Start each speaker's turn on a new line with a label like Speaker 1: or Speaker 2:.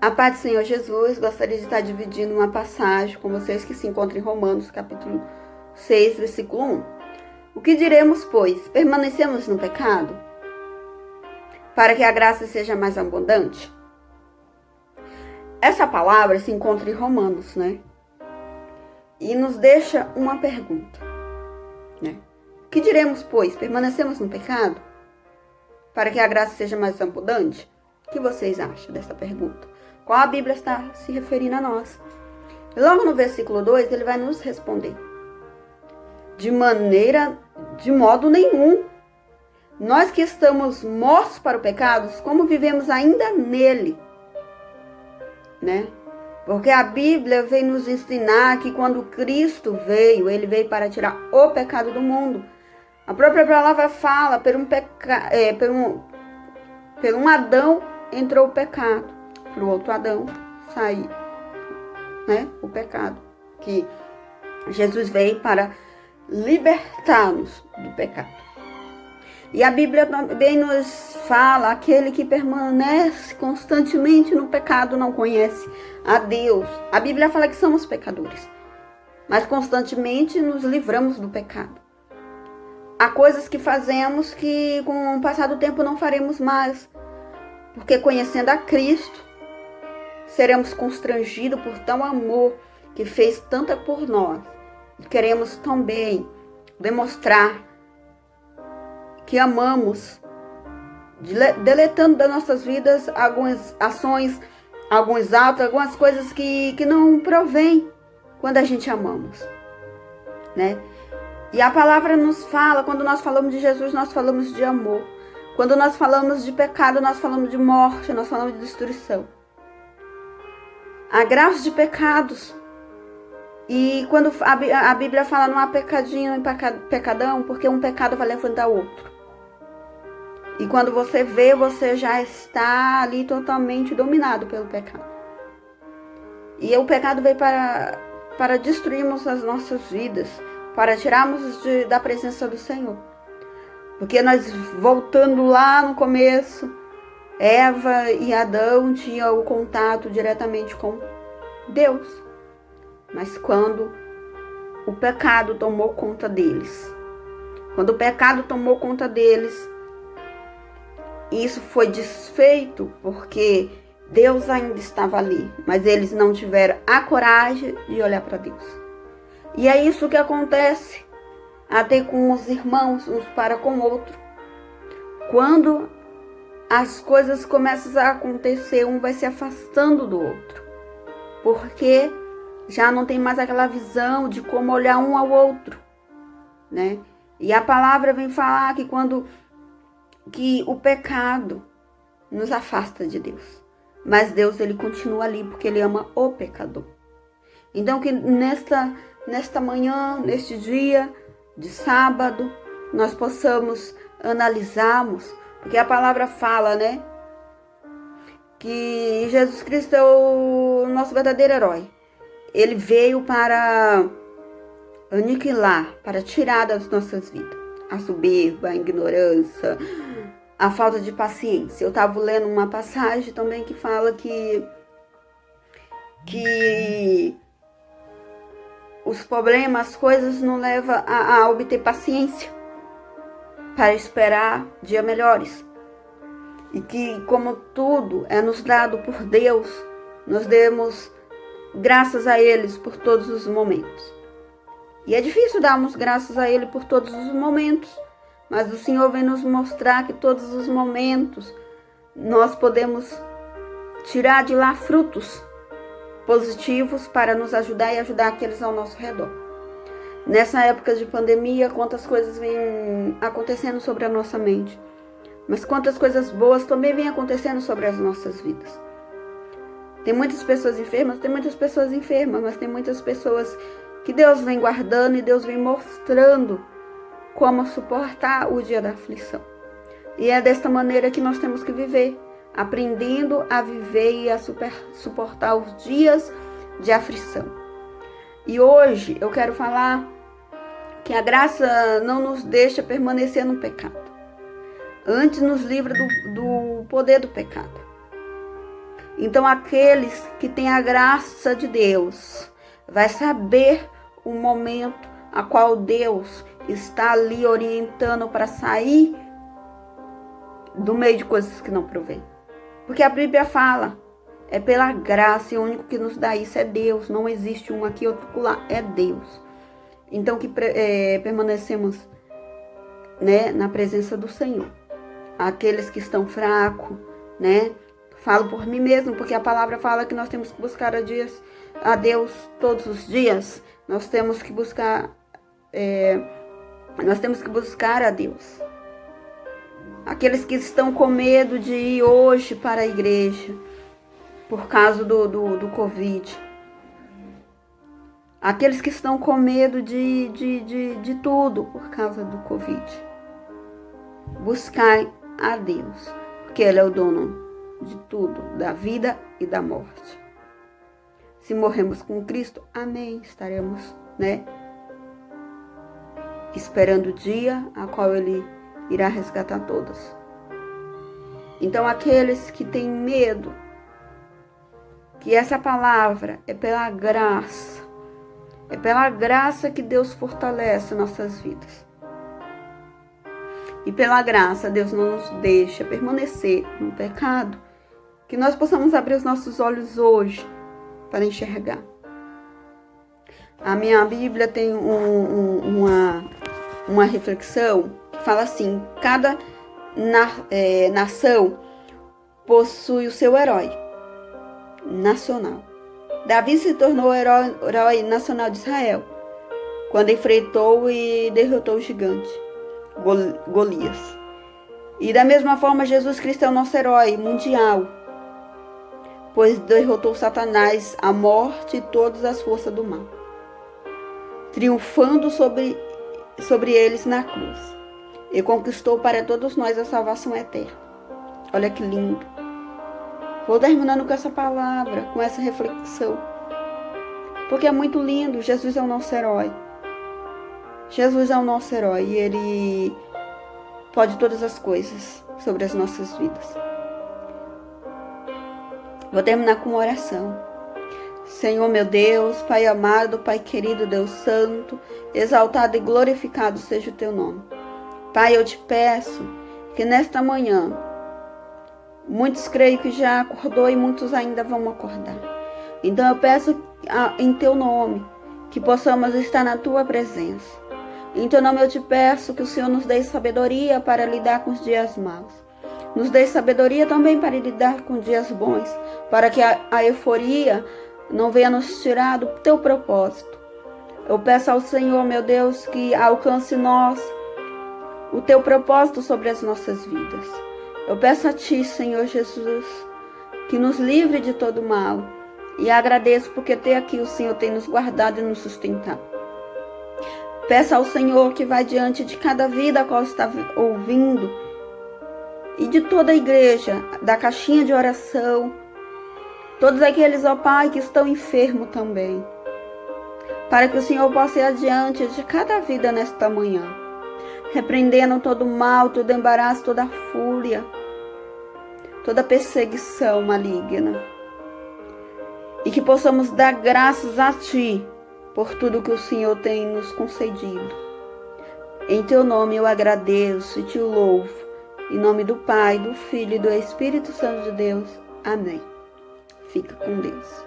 Speaker 1: A paz do Senhor Jesus, gostaria de estar dividindo uma passagem com vocês que se encontra em Romanos, capítulo 6, versículo 1. O que diremos, pois? Permanecemos no pecado? Para que a graça seja mais abundante? Essa palavra se encontra em Romanos, né? E nos deixa uma pergunta, né? O que diremos, pois? Permanecemos no pecado? Para que a graça seja mais abundante? O que vocês acham dessa pergunta? Qual a Bíblia está se referindo a nós? E logo no versículo 2, ele vai nos responder. De modo nenhum. Nós que estamos mortos para o pecado, como vivemos ainda nele? Né? Porque a Bíblia vem nos ensinar que quando Cristo veio, ele veio para tirar o pecado do mundo. A própria palavra fala, por um Adão entrou o pecado, para o outro Adão sair, né? O pecado. Que Jesus veio para libertar-nos do pecado. E a Bíblia também nos fala, aquele que permanece constantemente no pecado não conhece a Deus. A Bíblia fala que somos pecadores, mas constantemente nos livramos do pecado. Há coisas que fazemos que com o passar do tempo não faremos mais, porque conhecendo a Cristo, seremos constrangidos por tão amor que fez tanta por nós. E queremos também demonstrar que amamos, deletando das nossas vidas algumas ações, alguns atos, algumas coisas que não provém quando a gente amamos, né? E a palavra nos fala, quando nós falamos de Jesus, nós falamos de amor. Quando nós falamos de pecado, nós falamos de morte, nós falamos de destruição. Há graus de pecados. E quando a Bíblia fala não há pecadinho nem pecadão, porque um pecado vai levantar outro. E quando você vê, você já está ali totalmente dominado pelo pecado. E o pecado veio para destruirmos as nossas vidas, para tirarmos da presença do Senhor. Porque nós, voltando lá no começo, Eva e Adão tinham o contato diretamente com Deus. Mas quando o pecado tomou conta deles, isso foi desfeito porque Deus ainda estava ali, mas eles não tiveram a coragem de olhar para Deus. E é isso que acontece até com os irmãos, uns para com o outro. Quando as coisas começam a acontecer, um vai se afastando do outro, porque já não tem mais aquela visão de como olhar um ao outro, né? E a palavra vem falar que o pecado nos afasta de Deus. Mas Deus, ele continua ali porque ele ama o pecador. Então que nesta manhã, neste dia de sábado, nós possamos analisarmos, porque a palavra fala, né? Que Jesus Cristo é o nosso verdadeiro herói. Ele veio para aniquilar, para tirar das nossas vidas a soberba, a ignorância, a falta de paciência. Eu estava lendo uma passagem também que fala que os problemas, as coisas não levam a obter paciência para esperar dias melhores. E que como tudo é nos dado por Deus, nós demos graças a eles por todos os momentos. E é difícil darmos graças a Ele por todos os momentos, mas o Senhor vem nos mostrar que todos os momentos nós podemos tirar de lá frutos positivos para nos ajudar e ajudar aqueles ao nosso redor. Nessa época de pandemia, quantas coisas vêm acontecendo sobre a nossa mente, mas quantas coisas boas também vêm acontecendo sobre as nossas vidas. Tem muitas pessoas enfermas, mas tem muitas pessoas que Deus vem guardando e Deus vem mostrando como suportar o dia da aflição. E é desta maneira que nós temos que viver, aprendendo a viver e a suportar os dias de aflição. E hoje eu quero falar que a graça não nos deixa permanecer no pecado. Antes nos livra do poder do pecado. Então aqueles que têm a graça de Deus vai saber o momento a qual Deus está ali orientando para sair do meio de coisas que não provém. Porque a Bíblia fala, é pela graça, e o único que nos dá isso é Deus. Não existe um aqui, outro lá, é Deus. Então que permanecemos, né, na presença do Senhor. Aqueles que estão fracos, né? Falo por mim mesmo, porque a palavra fala que nós temos que buscar a Deus todos os dias. Nós temos que buscar a Deus. Aqueles que estão com medo de ir hoje para a igreja por causa do Covid. Aqueles que estão com medo de tudo por causa do Covid. Buscai a Deus, porque Ele é o dono de tudo, da vida e da morte. Se morremos com Cristo, amém, estaremos, né, esperando o dia a qual Ele irá resgatar todos. Então aqueles que têm medo, que essa palavra é pela graça que Deus fortalece nossas vidas. E pela graça Deus não nos deixa permanecer no pecado, que nós possamos abrir os nossos olhos hoje para enxergar. A minha Bíblia tem uma reflexão que fala assim: cada nação possui o seu herói nacional. Davi se tornou o herói nacional de Israel quando enfrentou e derrotou o gigante Golias. E da mesma forma Jesus Cristo é o nosso herói mundial, pois derrotou Satanás, a morte e todas as forças do mal, triunfando sobre eles na cruz, e conquistou para todos nós a salvação eterna. Olha que lindo. Vou terminando com essa palavra, com essa reflexão, porque é muito lindo. Jesus é o nosso herói. Jesus é o nosso herói e Ele pode todas as coisas sobre as nossas vidas. Vou terminar com uma oração. Senhor meu Deus, Pai amado, Pai querido, Deus santo, exaltado e glorificado seja o Teu nome. Pai, eu te peço que nesta manhã, muitos creio que já acordou e muitos ainda vão acordar. Então eu peço em Teu nome que possamos estar na Tua presença. Em Teu nome eu te peço que o Senhor nos dê sabedoria para lidar com os dias maus. Nos dê sabedoria também para lidar com dias bons, para que a euforia não venha nos tirar do Teu propósito. Eu peço ao Senhor, meu Deus, que alcance nós o Teu propósito sobre as nossas vidas. Eu peço a Ti, Senhor Jesus, que nos livre de todo mal. E agradeço porque até aqui o Senhor tem nos guardado e nos sustentado. Peço ao Senhor que vai diante de cada vida a qual está ouvindo, e de toda a igreja, da caixinha de oração, todos aqueles, ó Pai, que estão enfermos também, para que o Senhor possa ir adiante de cada vida nesta manhã, repreendendo todo mal, todo embaraço, toda fúria, toda perseguição maligna, e que possamos dar graças a Ti por tudo que o Senhor tem nos concedido. Em Teu nome eu agradeço e Te louvo. Em nome do Pai, do Filho e do Espírito Santo de Deus. Amém. Fica com Deus.